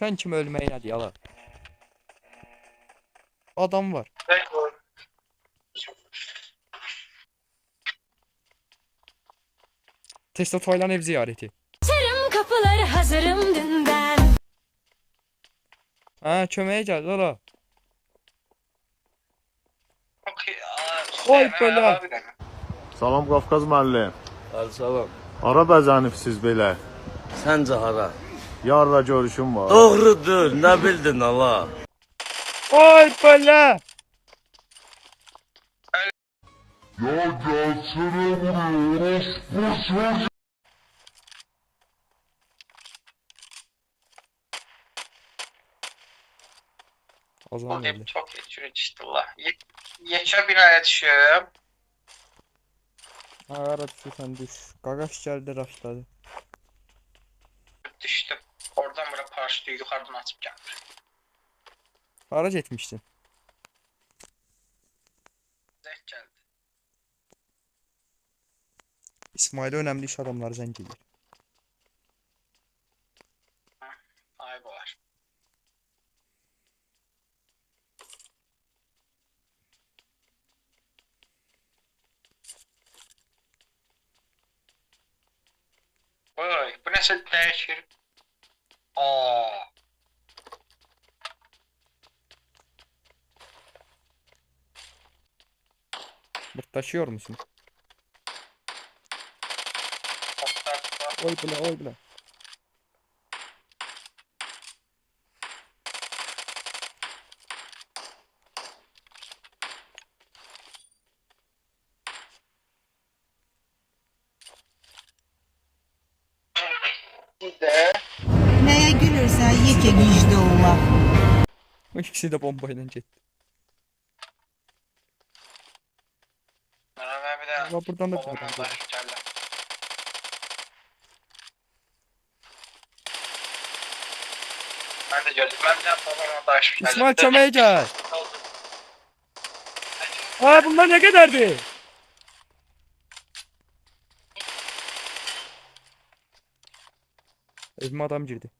Düşen kimi ölməyi nədir yala? Adam var. Testo Taylan ev ziyareti. Açarım kapıları hazırım dünden. Ha köməyə gəl ala. Okey. Oy belə. Salam Qafqaz müəllim. Salam. Hara bəzənibsiz belə? Səncə hara? Yarla görüşüm var. Doğrudur, nə bildin ala? Oy belə. Ya gelsene buraya orospu. Azam Hep öldü. çok geçiyor işte Allah. Yeçə binaya düşüb. Ha ara düşürsən düş. Qaqaş gəldi raşladı. Düşdüm. Oradan bura paraşütü yuxarıdan açıb gəlir. Hara getmişdin? Zək gəldi. İsmail'e önemli iş adamları zəng edir. Ayıb olar. Oy, bu nəsə dəyişir. Aa, Mırtlaşıyor musun? toplar. Oy belə, oy belə. Bir də Neye gülürsen ye ki güçlü ola. O ikisi də bombayla getdi. mənə bir də Ama buradan da bir babamla adam baş gəlir. gəldi. Mən də gördüm. Mən də babamla baş gəldi. İsmail köməyə gəl. Ha bunlar ne kadardı? Evime adam girdi.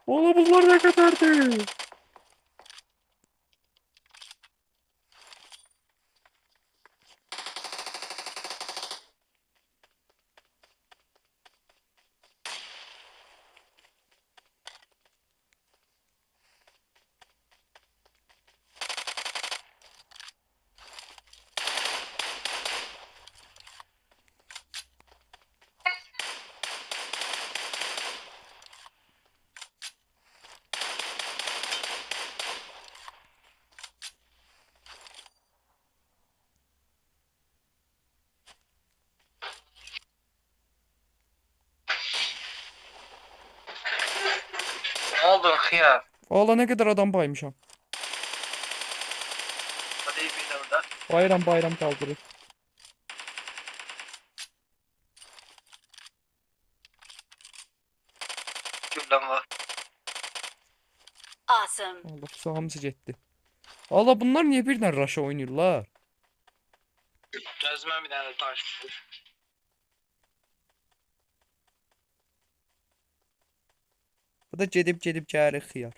Oğlum bunlar ne kadardı? Ne oldu xiyar? Valla ne kadar adam baymışam. Hadi bir də burada. Bayram bayram kaldırır. Gülləm var. Awesome. Allah sahamızı getdi. Allah bunlar niye birden Russia oynuyorlar? Gözümə bir dənə taş düşür. Bu da gedib gəlir xiyar.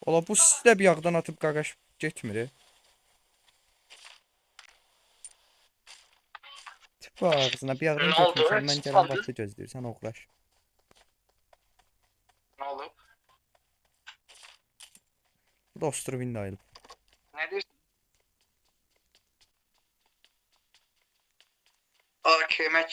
Ola bu sizi də bir yağdan atıb qaqaş getmir. Tip ağzına bir yağdan Ne oldu? getmir. Səndən Heç gələn oldu. vaxtı gözləyirsən oğlaş. Ne oldu? Bu da Ostrovin ayılıb. Ne diyorsun? Aa, kemək.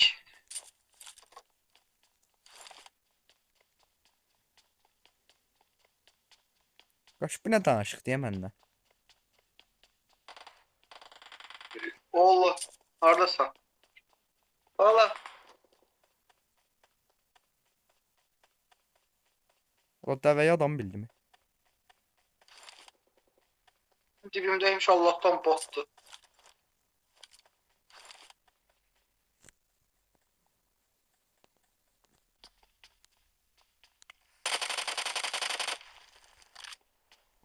Qaş bu nə danışıq deyə məndən. Oğlu, haradasan? Valla. O dəvəyə adam bildi mi? Dibimdeymiş Allah'tan bottu.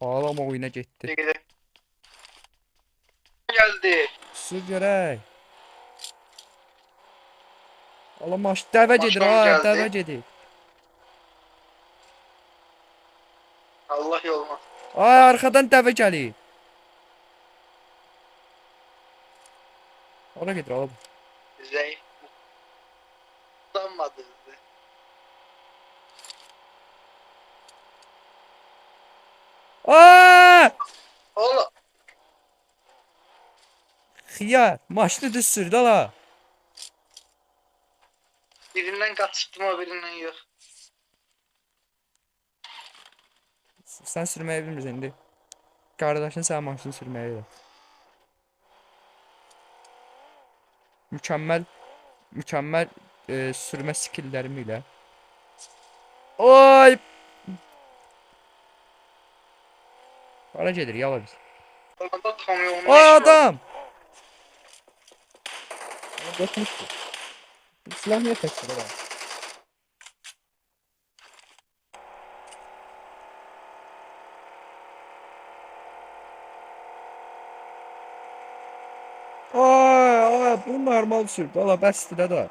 Ağlama oyuna getdi. Gidelim. Geldi. Sür görək. Allah maş dəvə gedir Maşınımız ha, gəldi. dəvə gedir. Allah yoluna. Ay arxadan dəvə gəlir. Ora gedir oğlum. Zayıf. Utanmadı. Aa! Oğlum. Xiyar, maşını düz sürdü la. Birinden kaçtım o birinden yok. Sən sürməyə bilmirsən indi. Qardaşın sənin maşını sürməyə verir. Mükəmməl sürmə skilllərim ilə. Oy! Hara gedir, yala biz. Orada kamyonun O adam! Geçmişti. Silah niye taşıdı lan? Ay, bu normal sürdü. Valla bəsdir də da.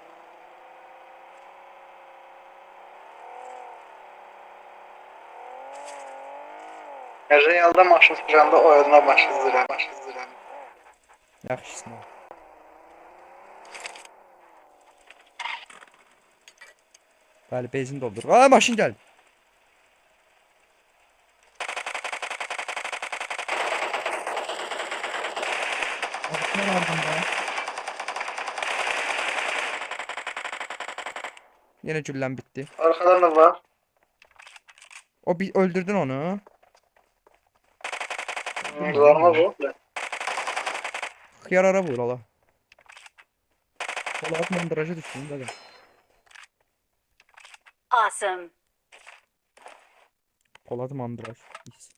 Realda maşın sürəndə oyuna başlayır. Yaxşısın. Bəli, benzin doldur. Ay, maşın gəldi. Yine gülləm bitdi. Arkadan da var. O bir öldürdün onu. Zorma bu. Xiyar ara vur ala. Polat mandraja düşdüm dedim. Awesome. Polat mandraj. Pis.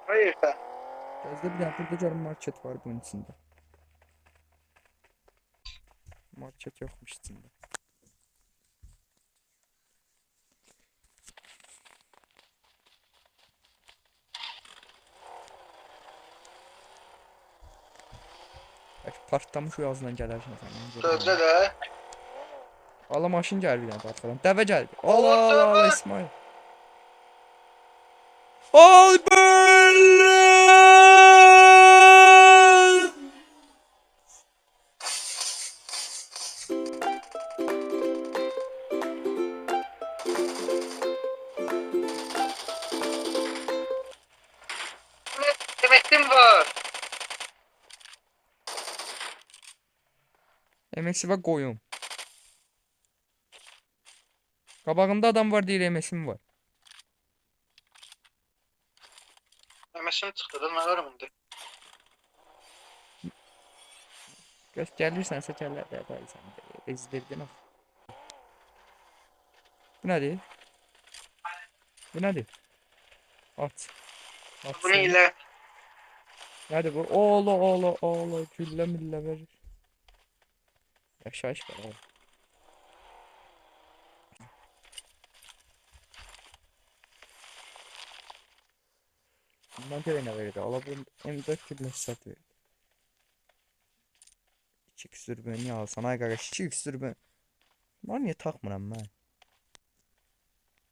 Hayır sen. Gözde bir burada görüm market var bunun içinde. Market yokmuş içinde. Belki partlamış o yazından gələrsən sən. Sözde de. Allah maşın gəlir bir dənə arxadan. Dəvə gəlir. Allah, Allah Allah Allah dəvə! İsmail. Albert! Demektim var. MS'i var qoyum. Qabağında adam var deyir MS'im var. Emesim çıktı da ne var indi? Göz gəlirsənsə gəllər də sən də ezdirdin o. Bu nədir? Bu nədir? At. At. Bu neyle? Nədir bu? Oğlu güllə millə verir. Yaşayış var oğlum. Bundan görə nə verir? Ala bu M4 güllə sat verir. 2x dürbün niyə alsan? Ay qardaş 2x dürbün. Bunları niyə taxmıram mən?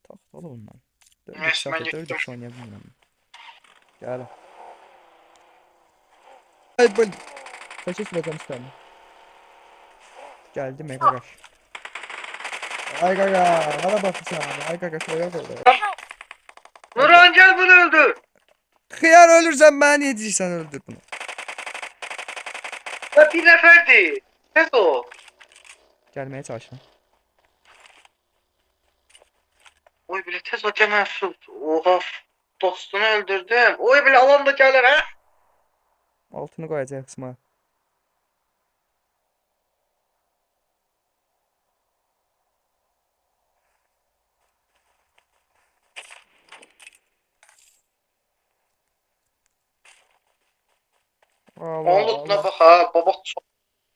Tax da bundan. Neyse, ben 4x gittim. oynaya bilmirəm. Gəl. Ay bu. Kaça sürəcəm istəmir. Geldi mega qaş. Ay qaqa, hara baxırsan? Ay qaqa, şöyə qoy. Nurhan gel bunu öldür. Xiyar ölürsən məni niyə deyirsən öldür bunu? Ya bir neferdi. Ne o? Gəlməyə çalışın. Oy bile tez o Cemal. Oha. Dostunu öldürdüm. Oy bile alan da gelir ha. Altını qoyacaq qısma. Allah Onlukla Allah. bak ha. Baba çok.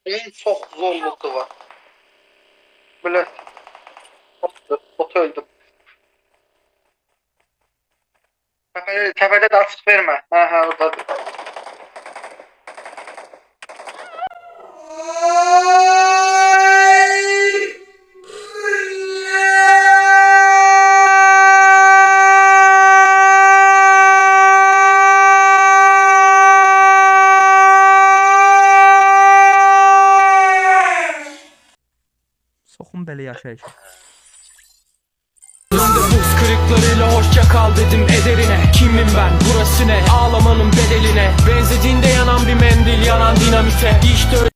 En çok zorluklu var. Böyle. Bot öldüm. Tepede de açık verme. Ha oradadır. Soxun belə yaşayış. Buz kırıklarıyla hoşça kal dedim ederine. Kimim ben, burası ne? Ağlamanın bedeline. Benzediğinde yanan bir mendil, yanan dinamite. İşte